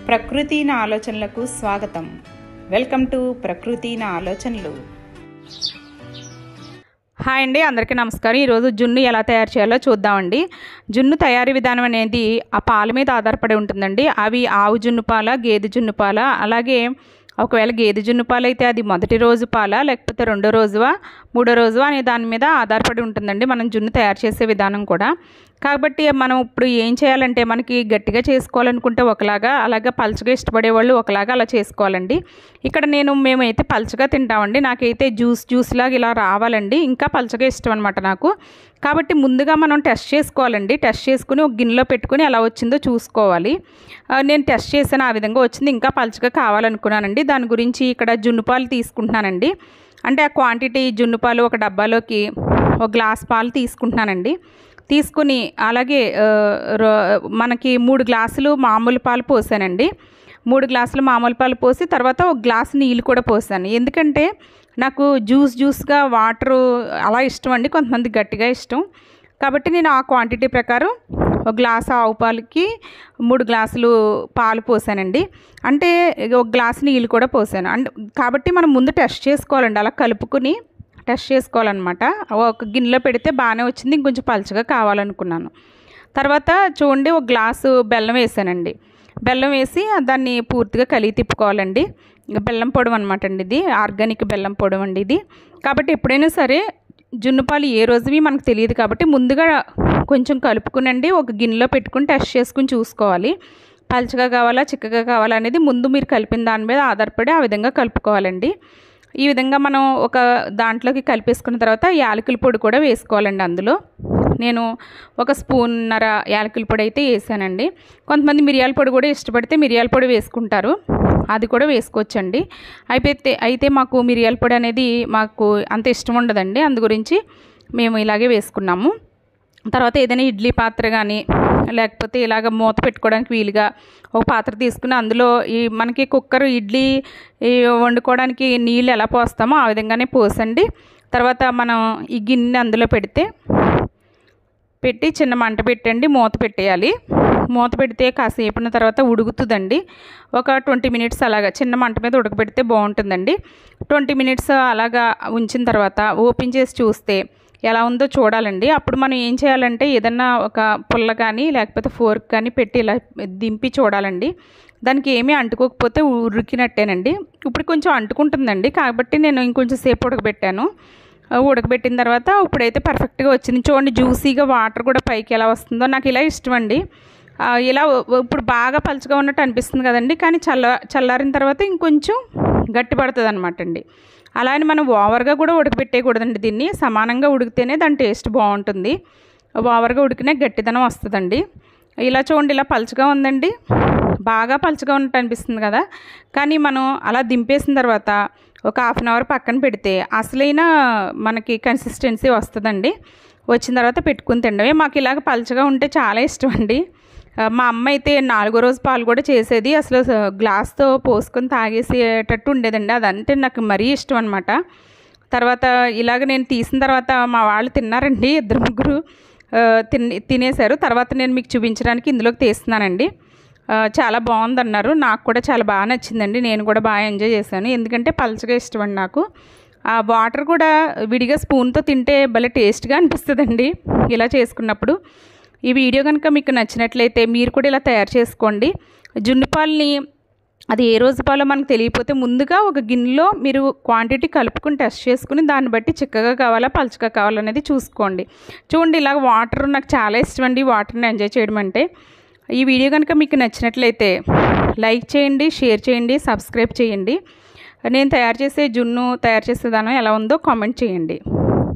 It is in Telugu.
ప్రకృతి నా ఆలోచనలకు స్వాగతం. వెల్కమ్ టు ప్రకృతి నా ఆలోచనలు. హాయ్ అండి, అందరికీ నమస్కారం. ఈరోజు జున్ను ఎలా తయారు చేయాలో చూద్దామండి. జున్ను తయారీ విధానం అనేది ఆ పాల మీద ఆధారపడి ఉంటుందండి. అవి ఆవు జున్ను పాల, గేదె జున్ను పాల, అలాగే ఒకవేళ గేదె జున్ను పాలు అయితే అది మొదటి రోజు పాల, లేకపోతే రెండో రోజువా మూడో రోజువా అనే దాని మీద ఆధారపడి ఉంటుందండి మనం జున్ను తయారు చేసే విధానం కూడా. కాబట్టి మనం ఇప్పుడు ఏం చేయాలంటే, మనకి గట్టిగా చేసుకోవాలనుకుంటే ఒకలాగా, అలాగే పలుచగా ఇష్టపడే వాళ్ళు ఒకలాగా అలా చేసుకోవాలండి. ఇక్కడ మేమైతే పలుచగా తింటామండి. నాకైతే జ్యూస్ లాగా ఇలా రావాలండి, ఇంకా పలుచగా ఇష్టం అనమాట నాకు. కాబట్టి ముందుగా మనం టెస్ట్ చేసుకోవాలండి. టెస్ట్ చేసుకుని ఒక గిన్నెలో పెట్టుకుని ఎలా వచ్చిందో చూసుకోవాలి. నేను టెస్ట్ చేశాను, ఆ విధంగా వచ్చింది. ఇంకా పలుచగా కావాలనుకున్నానండి. దాని గురించి ఇక్కడ జున్ను పాలు తీసుకుంటున్నానండి. అంటే ఆ క్వాంటిటీ జున్ను పాలు ఒక డబ్బాలోకి ఒక గ్లాస్ పాలు తీసుకుంటున్నానండి. తీసుకుని అలాగే మనకి 3 గ్లాసులు మామూలు పాలు పోసానండి. 3 గ్లాసులు మామూలు పాలు పోసి తర్వాత ఒక గ్లాసు నీళ్ళు కూడా పోసాను. ఎందుకంటే నాకు జ్యూస్గా వాటరు అలా ఇష్టం అండి, కొంతమంది గట్టిగా ఇష్టం. కాబట్టి నేను ఆ క్వాంటిటీ ప్రకారం ఒక గ్లాసు ఆవు పాలకి 3 గ్లాసులు పాలు పోసానండి. అంటే ఒక గ్లాసు నీళ్ళు కూడా పోసాను. కాబట్టి మనం ముందు టెస్ట్ చేసుకోవాలండి, అలా కలుపుకుని టెస్ట్ చేసుకోవాలన్నమాట. ఒక గిన్నెలో పెడితే బాగానే వచ్చింది, ఇంకొంచెం పలుచగా కావాలనుకున్నాను. తర్వాత చూడండి, ఒక గ్లాసు బెల్లం వేసానండి. బెల్లం వేసి దాన్ని పూర్తిగా కలిగి తిప్పుకోవాలండి. బెల్లం పొడి అనమాట అండి, ఇది ఆర్గానిక్ బెల్లం పొడి అండి ఇది. కాబట్టి ఎప్పుడైనా సరే జున్ను పాలు ఏ రోజువి మనకు తెలియదు, కాబట్టి ముందుగా కొంచెం కలుపుకునండి ఒక గిన్నెలో పెట్టుకుని టెస్ట్ చేసుకుని చూసుకోవాలి. పలుచగా కావాలా చిక్కగా కావాలా అనేది ముందు మీరు కలిపిన దాని మీద ఆధారపడి ఆ విధంగా కలుపుకోవాలండి. ఈ విధంగా మనం ఒక దాంట్లోకి కలిపేసుకున్న తర్వాత యాలకుల పొడి కూడా వేసుకోవాలండి. అందులో నేను ఒక స్పూన్నర యాలకుల పొడి అయితే వేసానండి. కొంతమంది మిరియాల పొడి కూడా ఇష్టపడితే మిరియాల పొడి వేసుకుంటారు, అది కూడా వేసుకోవచ్చండి. అయితే మాకు మిరియాల పొడి అనేది మాకు అంత ఇష్టం ఉండదండి, అందు గురించి మేము ఇలాగే వేసుకున్నాము. తర్వాత ఏదైనా ఇడ్లీ పాత్ర కానీ, లేకపోతే ఇలాగ మూత పెట్టుకోవడానికి వీలుగా ఒక పాత్ర తీసుకుని అందులో మనకి కుక్కర్ ఇడ్లీ వండుకోవడానికి నీళ్ళు ఎలా పోస్తామో ఆ విధంగానే పోసండి. తర్వాత మనం ఈ గిన్నె అందులో పెట్టి చిన్న మంట పెట్టండి, మూత పెట్టేయాలి. మూత పెడితే కాసేపున తర్వాత ఉడుకుతుందండి. ఒక 20 మినిట్స్ అలాగా చిన్న మంట మీద ఉడకబెడితే బాగుంటుందండి. 20 మినిట్స్ అలాగా ఉంచిన తర్వాత ఓపెన్ చేసి చూస్తే ఎలా ఉందో చూడాలండి. అప్పుడు మనం ఏం చేయాలంటే, ఏదన్నా ఒక పుల్ల కానీ లేకపోతే ఫోర్క్ కానీ పెట్టి ఇలా దింపి చూడాలండి. దానికి ఏమీ అంటుకోకపోతే ఉడికినట్టేనండి. ఇప్పుడు కొంచెం అంటుకుంటుందండి, కాబట్టి నేను ఇంకొంచెం సేపు ఉడకబెట్టాను. ఉడకబెట్టిన తర్వాత ఇప్పుడైతే పర్ఫెక్ట్గా వచ్చింది. చూడండి, జ్యూసీగా వాటర్ కూడా పైకి ఎలా వస్తుందో. నాకు ఇలా ఇష్టం అండి. ఇలా ఇప్పుడు బాగా పలుచగా ఉన్నట్టు అనిపిస్తుంది కదండి, కానీ చల్లారిన తర్వాత ఇంకొంచెం గట్టి పడుతుంది అనమాట అండి. అలానే మనం ఓవర్గా కూడా ఉడకబెట్టేయకూడదండి, దీన్ని సమానంగా ఉడికితేనే దాని టేస్ట్ బాగుంటుంది. ఓవర్గా ఉడికినే గట్టిదనం వస్తుందండి. ఇలా చూడండి, ఇలా పలుచగా ఉందండి, బాగా పలుచగా ఉన్నట్టు అనిపిస్తుంది కదా. కానీ మనం అలా దింపేసిన తర్వాత ఒక 1/2 అవర్ పక్కన పెడితే అసలైన మనకి కన్సిస్టెన్సీ వస్తుందండి. వచ్చిన తర్వాత పెట్టుకుని తినడమే. మాకు ఇలాగ పలుచగా ఉంటే చాలా ఇష్టం అండి. మా అమ్మ అయితే 4వ రోజు పాలు కూడా చేసేది, అసలు గ్లాస్తో పోసుకొని తాగేసేటట్టు ఉండేదండి. అదంటే నాకు మరీ ఇష్టం అనమాట. తర్వాత ఇలాగ నేను తీసిన తర్వాత మా వాళ్ళు తిన్నారండి, 2-3 తినేశారు. తర్వాత నేను మీకు చూపించడానికి ఇందులోకి తీస్తున్నానండి. చాలా బాగుందన్నారు, నాకు కూడా చాలా బాగా నచ్చిందండి. నేను కూడా బాగా ఎంజాయ్ చేశాను, ఎందుకంటే పలుచగా ఇష్టం అండి నాకు. ఆ వాటర్ కూడా విడిగా స్పూన్తో తింటే భలే టేస్ట్గా అనిపిస్తుందండి ఇలా చేసుకున్నప్పుడు. ఈ వీడియో కనుక మీకు నచ్చినట్లయితే మీరు కూడా ఇలా తయారు చేసుకోండి. జున్ను పాలని అది ఏ రోజు పాలో మనకు తెలియకపోతే ముందుగా ఒక గిన్నెలో మీరు క్వాంటిటీ కలుపుకుని టెస్ట్ చేసుకుని దాన్ని బట్టి చిక్కగా కావాలా పలుచగా కావాలనేది చూసుకోండి. చూడండి, ఇలాగ వాటర్ నాకు చాలా ఇష్టం అండి, వాటర్ని ఎంజాయ్ చేయడం అంటే. ఈ వీడియో కనుక మీకు నచ్చినట్లయితే లైక్ చేయండి, షేర్ చేయండి, సబ్స్క్రైబ్ చేయండి. నేను తయారు చేసే జున్ను తయారు చేసే విధానం ఎలా ఉందో కామెంట్ చేయండి.